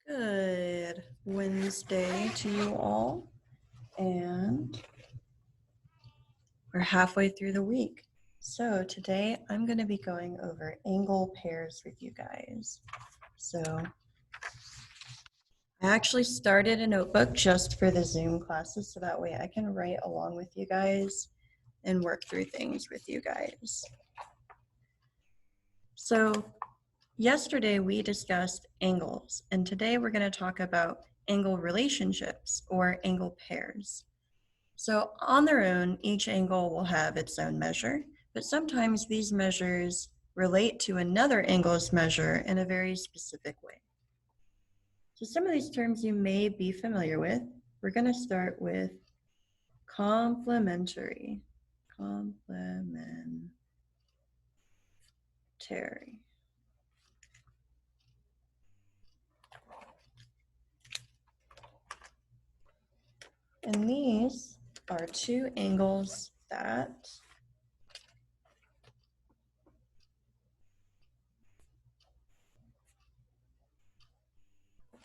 Good Wednesday to you all, and we're halfway through the week. So today I'm going to be going over angle pairs with you guys. So I actually started a notebook just for the Zoom classes so that way I can write along with you guys and work through things with you guys. So yesterday we discussed angles, and today we're going to talk about angle relationships or angle pairs. So on their own, each angle will have its own measure, but sometimes these measures relate to another angle's measure in a very specific way. So some of these terms you may be familiar with. We're going to start with complementary. Complementary. And these are two angles that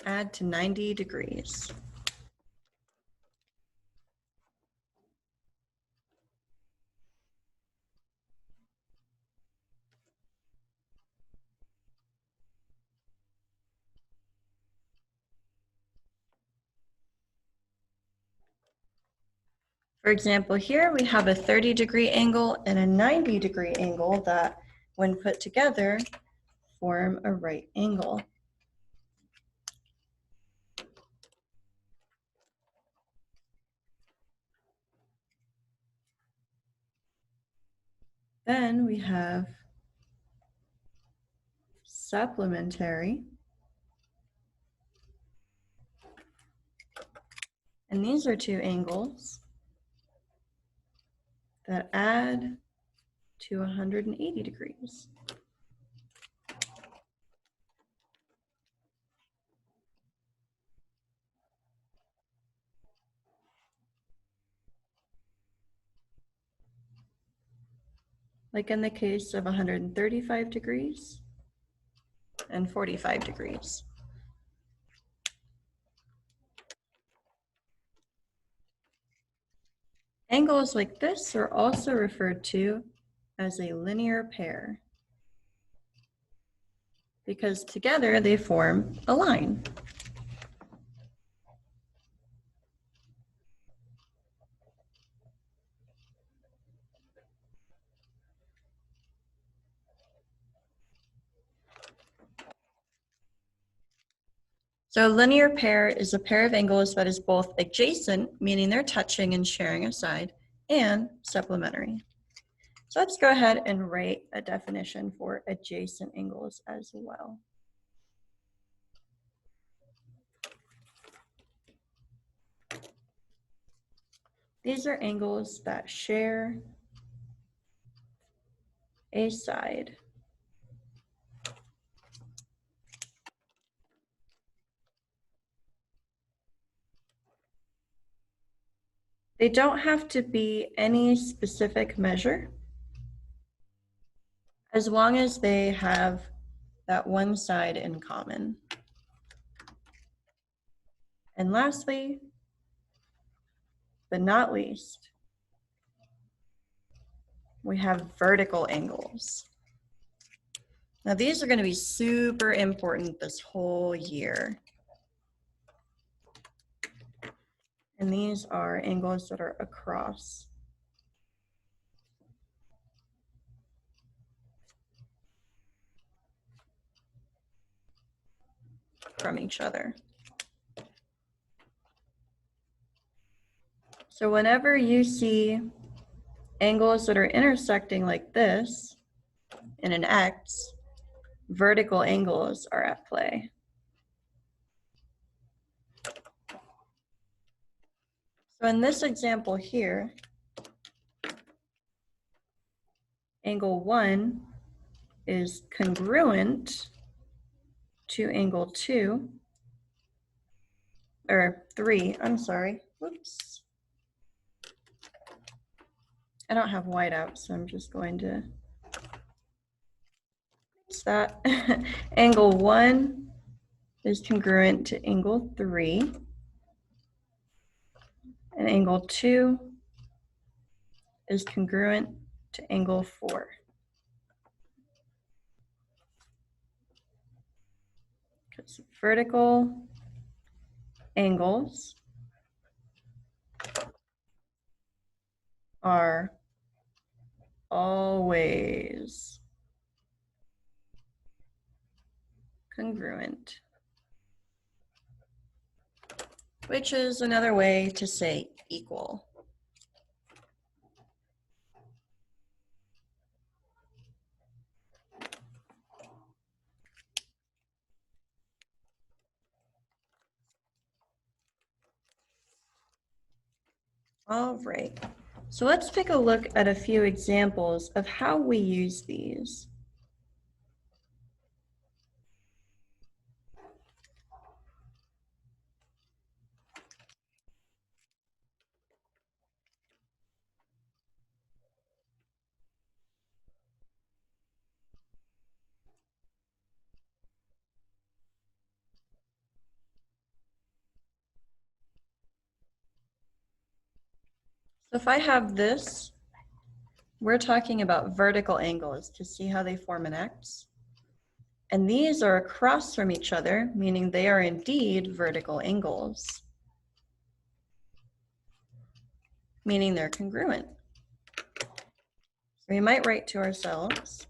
add to 90 degrees. For example, here we have a 30-degree angle and a 90-degree angle that, when put together, form a right angle. Then we have supplementary. And these are two angles that add to 180 degrees. Like in the case of 135 degrees and 45 degrees. Angles like this are also referred to as a linear pair because together they form a line. So a linear pair is a pair of angles that is both adjacent, meaning they're touching and sharing a side, and supplementary. So let's go ahead and write a definition for adjacent angles as well. These are angles that share a side. They don't have to be any specific measure, as long as they have that one side in common. And lastly, but not least, we have vertical angles. Now these are going to be super important this whole year. And these are angles that are across from each other. So whenever you see angles that are intersecting like this in an X, vertical angles are at play. So in this example here, angle 1 is congruent to angle 2, or 3, I'm sorry, whoops. I don't have white out, so I'm just going to fix that. Angle 1 is congruent to angle 3, and angle 2 is congruent to angle 4. Because vertical angles are always congruent, which is another way to say equal. All right, so let's take a look at a few examples of how we use these. So if I have this, we're talking about vertical angles to see how they form an X. And these are across from each other, meaning they are indeed vertical angles, meaning they're congruent. So we might write to ourselves,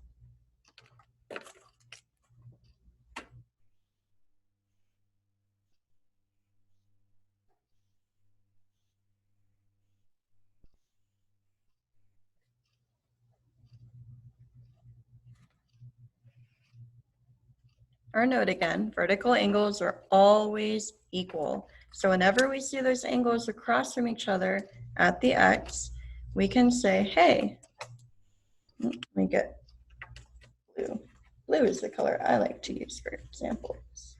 or note again, vertical angles are always equal. So whenever we see those angles across from each other at the X, we can say, hey, let me get blue. Blue is the color I like to use for examples.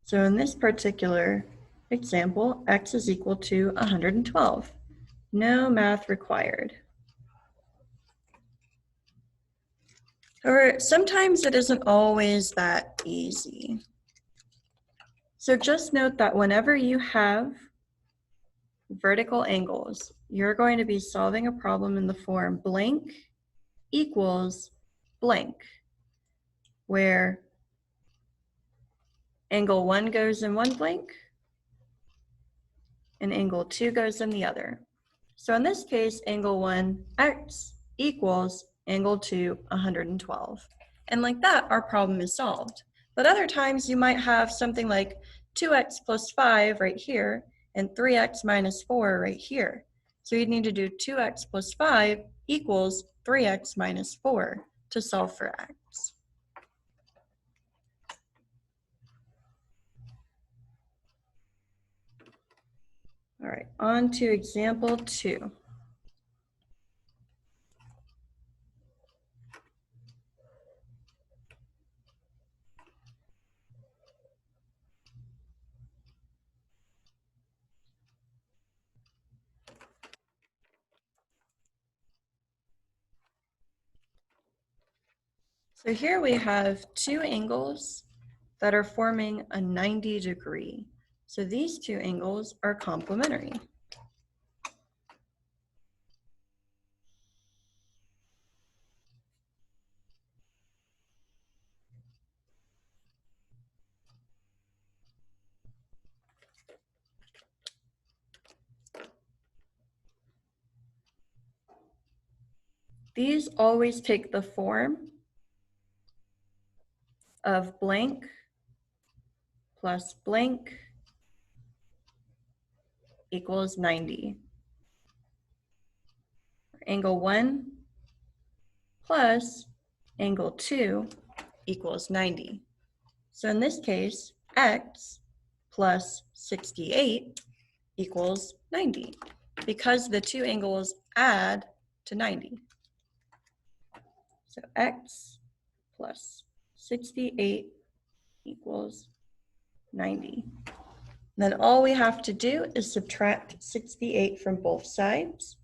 So in this particular example, X is equal to 112. No math required. However, sometimes it isn't always that easy. So just note that whenever you have vertical angles, you're going to be solving a problem in the form blank equals blank, where angle 1 goes in one blank and angle 2 goes in the other. So in this case, angle 1, X, equals angle 2, 112. And like that, our problem is solved. But other times you might have something like 2x plus 5 right here and 3x minus 4 right here. So you'd need to do 2x plus 5 equals 3x minus 4 to solve for x. All right, on to example 2. So here we have two angles that are forming a 90 degree. So these two angles are complementary. These always take the form of blank plus blank equals 90. Angle 1 plus angle 2 equals 90. So in this case, x plus 68 equals 90 because the two angles add to 90. So x plus 68 equals 90. Then all we have to do is subtract 68 from both sides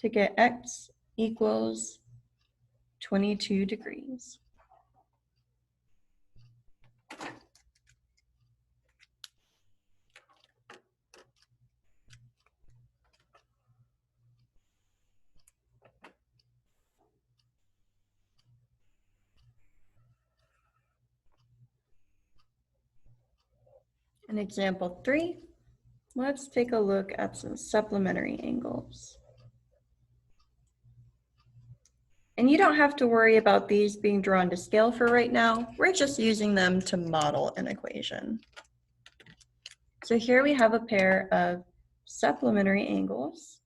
to get x equals 22 degrees. In example 3, let's take a look at some supplementary angles. And you don't have to worry about these being drawn to scale for right now. We're just using them to model an equation. So here we have a pair of supplementary angles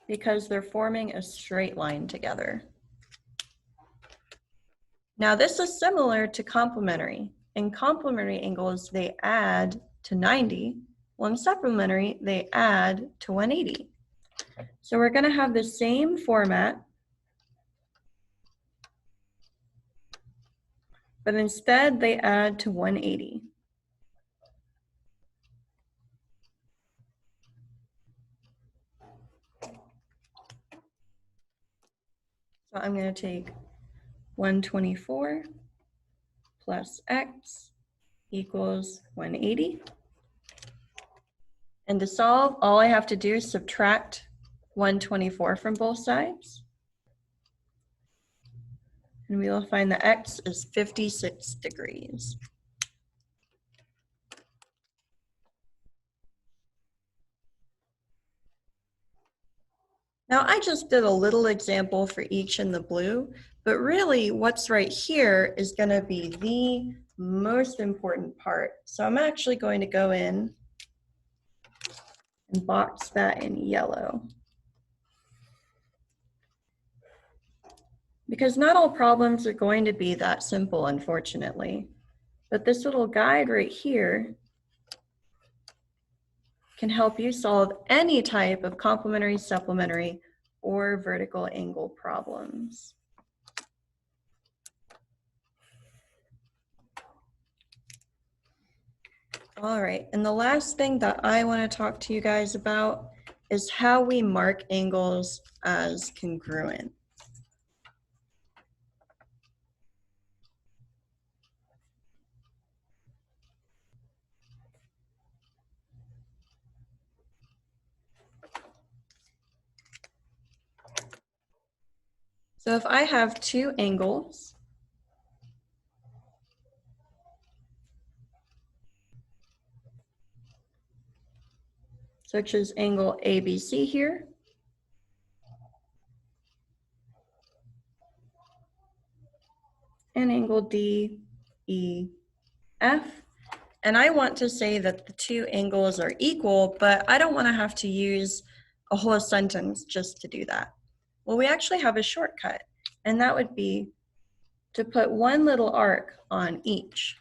because they're forming a straight line together. Now this is similar to complementary. In complementary angles, they add to 90, while in supplementary, they add to 180. So we're gonna have the same format, but instead they add to 180. So I'm gonna take 124 plus x equals 180. And to solve, all I have to do is subtract 124 from both sides. And we will find that x is 56 degrees. Now I just did a little example for each in the blue, but really what's right here is going to be the most important part. So I'm actually going to go in and box that in yellow. Because not all problems are going to be that simple, unfortunately. But this little guide right here can help you solve any type of complementary, supplementary, or vertical angle problems. All right, and the last thing that I want to talk to you guys about is how we mark angles as congruent. So if I have two angles, such as angle ABC here, and angle DEF, and I want to say that the two angles are equal, but I don't want to have to use a whole sentence just to do that. Well, we actually have a shortcut, and that would be to put one little arc on each.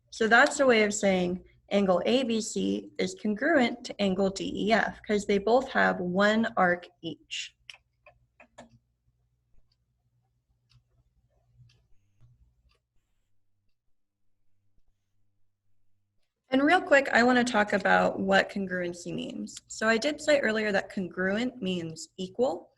So that's a way of saying angle ABC is congruent to angle DEF because they both have one arc each. And real quick, I want to talk about what congruency means. So I did say earlier that congruent means equal.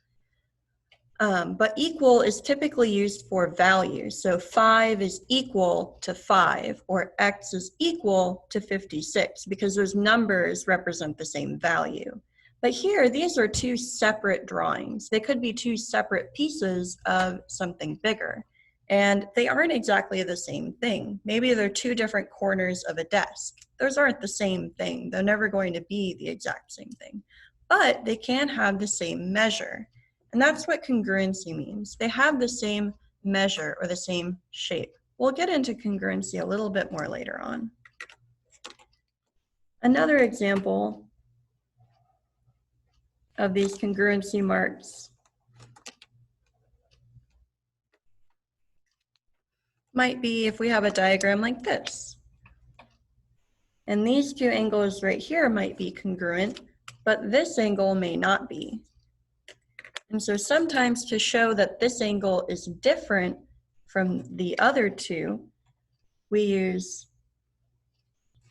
But equal is typically used for values. So 5 is equal to 5, or x is equal to 56, because those numbers represent the same value. But here, these are two separate drawings. They could be two separate pieces of something bigger. And they aren't exactly the same thing. Maybe they're two different corners of a desk. Those aren't the same thing. They're never going to be the exact same thing. But they can have the same measure. And that's what congruency means. They have the same measure or the same shape. We'll get into congruency a little bit more later on. Another example of these congruency marks might be if we have a diagram like this. And these two angles right here might be congruent, but this angle may not be. And so sometimes to show that this angle is different from the other two, we use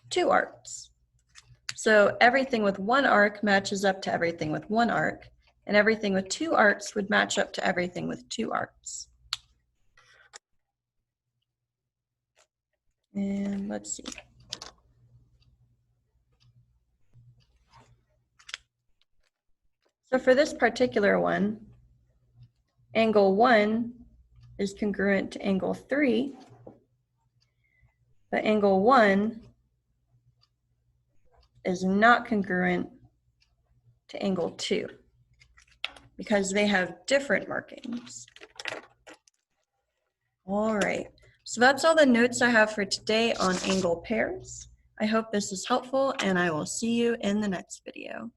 two arcs. So everything with one arc matches up to everything with one arc, and everything with two arcs would match up to everything with two arcs. And let's see. So for this particular one, angle 1 is congruent to angle 3, but angle 1 is not congruent to angle 2 because they have different markings. All right, so that's all the notes I have for today on angle pairs. I hope this is helpful, and I will see you in the next video.